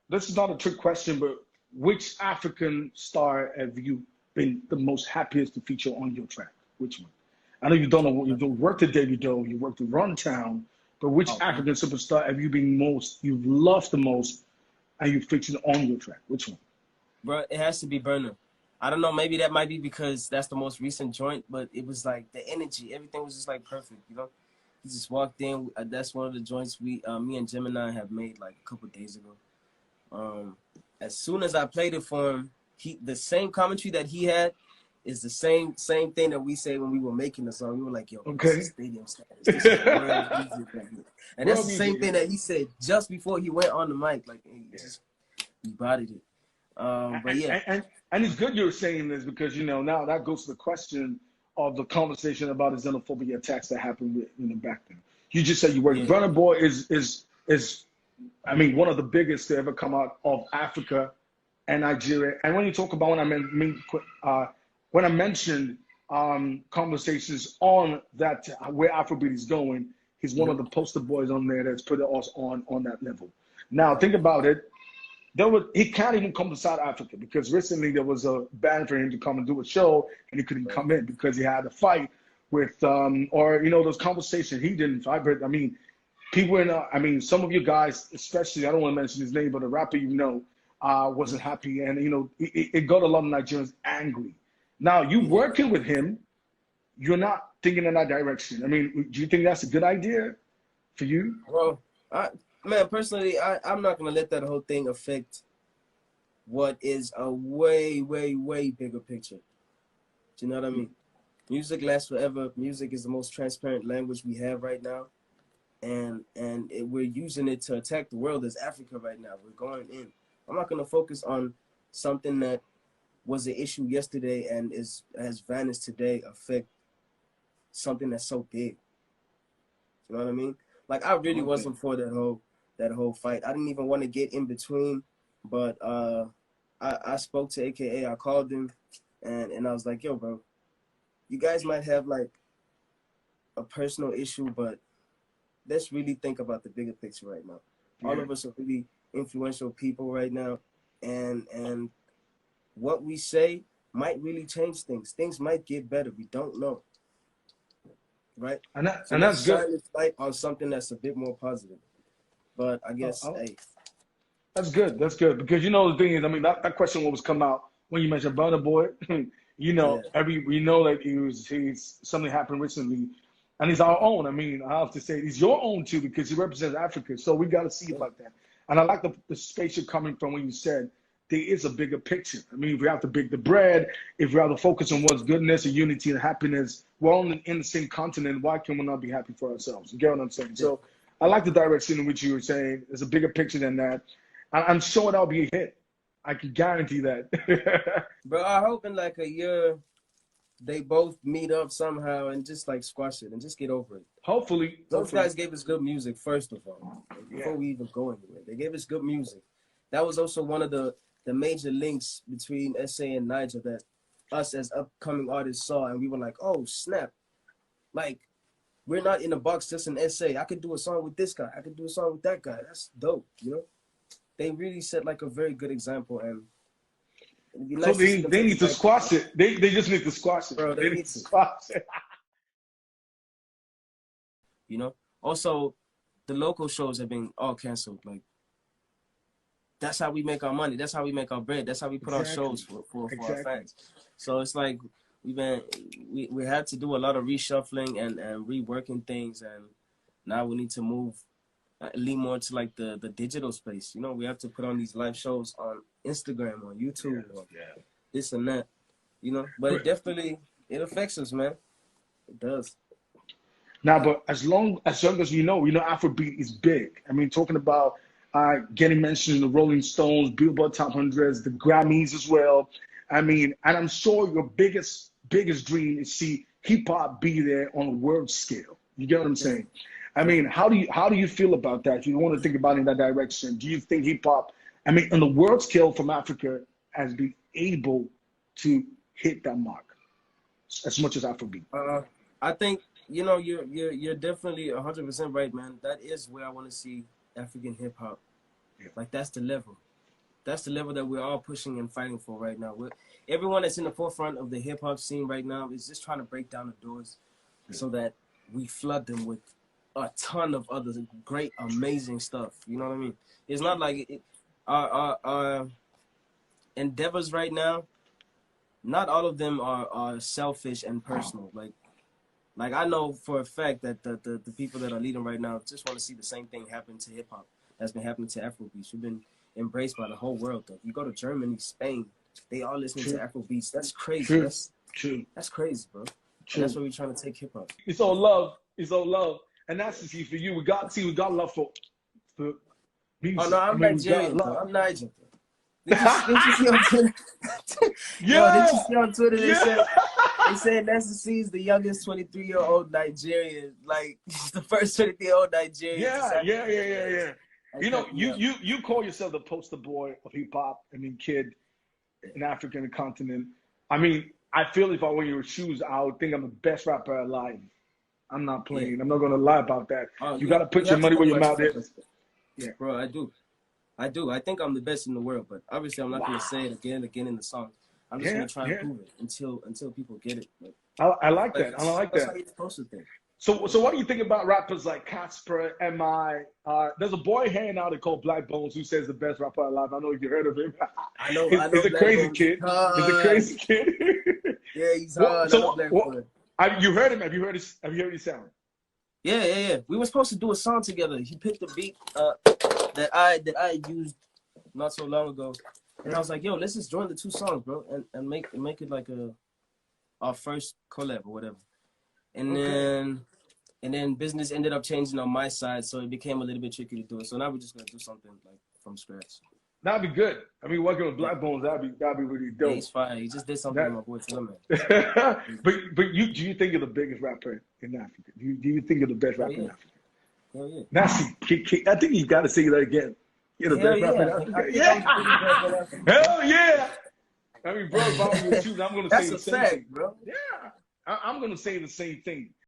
this is not a trick question, but which African star have you been the most happiest to feature on your track? Which one? I know you've worked with Davido, you worked with Runtown, but which Okay. African superstar have you been you've loved the most, and you featured on your track? Which one? Bro, it has to be Burna. I don't know, maybe that might be because that's the most recent joint, but it was like the energy, everything was just like perfect, you know? He just walked in. That's one of the joints me and Gemini have made like a couple days ago. As soon as I played it for him, the same commentary that he had is the same thing that we say when we were making the song. We were like, yo, this Okay. is stadium status. This is world music right here. And that's World the music, same thing that he said just before he went on the mic. Like, he bodied it. But yeah. And it's good you're saying this because now that goes to the question of the conversation about the xenophobia attacks that happened back then. You just said you worked. Yeah. Burna Boy is I mean one of the biggest to ever come out of Africa and Nigeria. And when you talk about when I mentioned conversations on that where Afrobeat is going, he's one of the poster boys on there that's put us on that level. Now think about it. He can't even come to South Africa because recently there was a ban for him to come and do a show and he couldn't come in because he had a fight with those conversations he didn't fight. But I mean, people some of you guys, especially, I don't want to mention his name, but a rapper wasn't happy, and it got a lot of Nigerians angry. Now you working with him, you're not thinking in that direction. I mean, do you think that's a good idea for you? Bro, man, personally, I'm not going to let that whole thing affect what is a way, way, way bigger picture. Do you know what I mean? Music lasts forever. Music is the most transparent language we have right now. And we're using it to attack the world as Africa right now. We're going in. I'm not going to focus on something that was an issue yesterday and has vanished today affect something that's so big. You know what I mean? Like, I really wasn't for that whole fight. I didn't even want to get in between, but I spoke to AKA. I called him, and I was like, yo, bro, you guys might have like a personal issue, but let's really think about the bigger picture right now. Yeah. All of us are really influential people right now, and what we say might really change things. Things might get better. We don't know. Right? And So that's good. shine this light on something that's a bit more positive. But I guess, hey. That's good. That's good. Because the thing is, I mean, that question will always come out when you mention Burna Boy. We know that he's something happened recently. And he's our own. I mean, I have to say he's your own too because he represents Africa. So we got to see it like that. And I like the space you're coming from when you said there is a bigger picture. I mean, if we have to bake the bread, if we have to focus on what's goodness and unity and happiness, we're all in the same continent. Why can we not be happy for ourselves? You get what I'm saying? So I like the direction in which you were saying there's a bigger picture than that. I'm sure that'll be a hit. I can guarantee that. Bro, I hope in like a year they both meet up somehow and just like squash it and just get over it. Hopefully. Those guys gave us good music, first of all, before we even go anywhere. They gave us good music. That was also one of the major links between SA and Niger that us as upcoming artists saw, and we were like, oh, snap. Like, we're not in a box just in SA. I could do a song with this guy. I could do a song with that guy. That's dope, They really set like a very good example, and so they need to squash it. They just need to squash it. Bro, they need to squash it. Also, the local shows have been all canceled. Like, that's how we make our money. That's how we make our bread. That's how we put on shows for our fans. So it's like we had to do a lot of reshuffling and reworking things, and now we need to lean more to like the digital space. We have to put on these live shows on Instagram, on YouTube, or this and that. But it definitely affects us, man. It does. Now, but as young as we know Afrobeat is big. I mean, talking about getting mentioned in the Rolling Stones, Billboard Top 100s, the Grammys as well. I mean, and I'm sure your biggest dream is see hip hop be there on a world scale. You get what I'm saying? I mean, how do you feel about that? You want to think about it in that direction. Do you think hip hop, I mean, on the world scale from Africa, has been able to hit that mark as much as Afrobeat? I think you're definitely 100% right, man. That is where I want to see African hip hop Like that's the level. That's the level that we're all pushing and fighting for right now. Everyone that's in the forefront of the hip hop scene right now is just trying to break down the doors so that we flood them with a ton of other great, amazing stuff. You know what I mean? It's not like our endeavors right now, not all of them are selfish and personal. Like I know for a fact that the people that are leading right now just want to see the same thing happen to hip hop that's been happening to Afrobeats. We've been embraced by the whole world, though. You go to Germany, Spain, they all listening to Afrobeats. That's crazy. That's crazy, bro. And that's where we're trying to take hip hop. It's all love. It's all love. And that's the key for you. We got love for music. Oh no, I'm Nigerian. I'm Nigerian. Did you see on Twitter? Did you see on Twitter they said Nasty C is the youngest 23-year-old Nigerian, like the first 23-year-old Nigerian. Yeah. You know, you call yourself the poster boy of hip hop. I mean, kid in African continent. I mean, I feel if I were your shoes, I would think I'm the best rapper alive. I'm not playing. Yeah. I'm not gonna lie about that. You gotta put your money where your mouth is. Yeah, bro, I do. I think I'm the best in the world, but obviously I'm not gonna say it again in the song. I'm just gonna try and prove it until people get it. But, I like that. I like that. That's how you're supposed to think. So what do you think about rappers like Casper, M.I.? There's a boy hanging out called Black Bones who says the best rapper alive. I know if you heard of him. I know. He's a crazy kid. He's a crazy kid. Yeah, he's hard. Have you heard him? Have you heard his sound? Yeah. We were supposed to do a song together. He picked the beat that I used not so long ago, and I was like, "Yo, let's just join the two songs, bro, and make it like our first collab or whatever." And then business ended up changing on my side, so it became a little bit tricky to do it. So now we're just gonna do something like from scratch. That'd be good. I mean, working with Black Bones, that'd be really dope. Yeah, he's fine. He just did something with my boy Tillman. But do you think you're the biggest rapper in Africa? Do you think you're the best rapper in Africa? Hell yeah. Nasty, I think you got to say that again. You're the best rapper in Africa. Yeah. Hell yeah. I mean, bro, if I were your shoes, I'm gonna say the same thing, bro. Yeah, I'm gonna say the same thing.